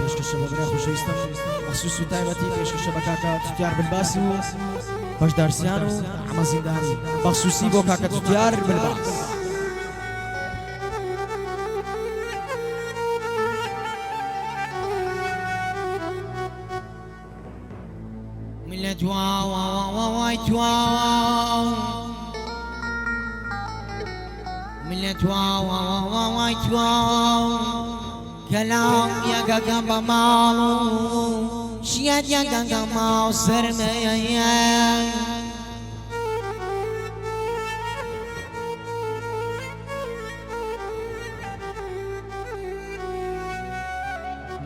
پێشکەشە بە برای خۆشەویستم مەخسووس و تایبەتی پێشکەشە بە کاکە توتیار بلباسی و بەشدارسیان و ئەمە زیندانی بەخسووسی بۆ کاکە توتیار بلباس. ملت واو واو واو ملت واو واو واو كلام يا جاجا مالو شياد يا جاجا ماو سرمية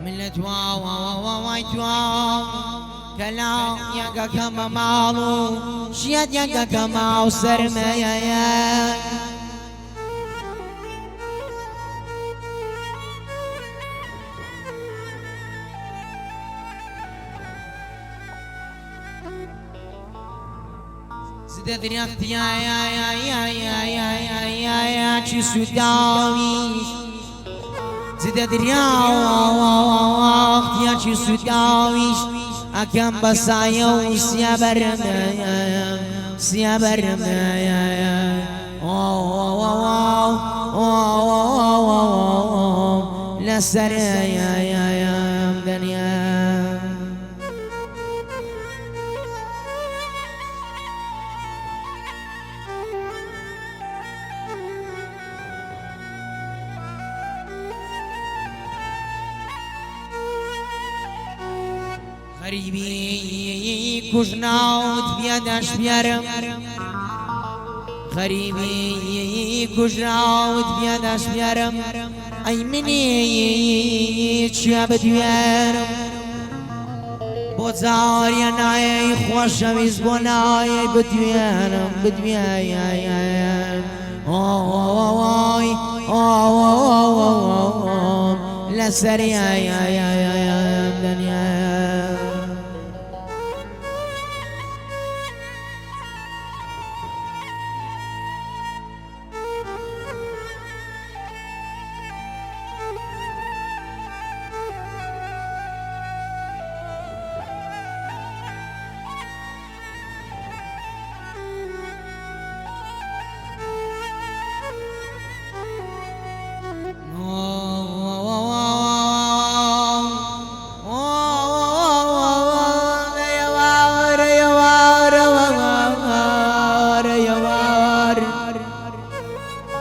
ملت واو واو واو كلام يا جاجا مالو شياد يا جاجا ماو سرمية زد دريقت يا چی سوداویش زد دريقت يا چی سوداویش اکم بسایه و سیابرم لسر دنیا غريبي كجناوت بيداش بيرم غريبي كجناوت بيداش بيرم اي مني تشاب ديارم بوزار يا ناي خوش ويز بناي بديارم بديارم اوي لا سريع يا دنيا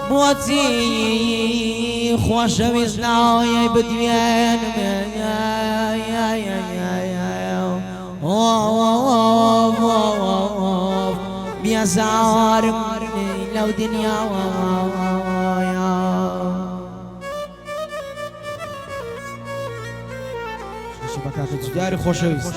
بوتي خوش وزناي بدوين بيزار لو دنيا شبكات التجار خوشويست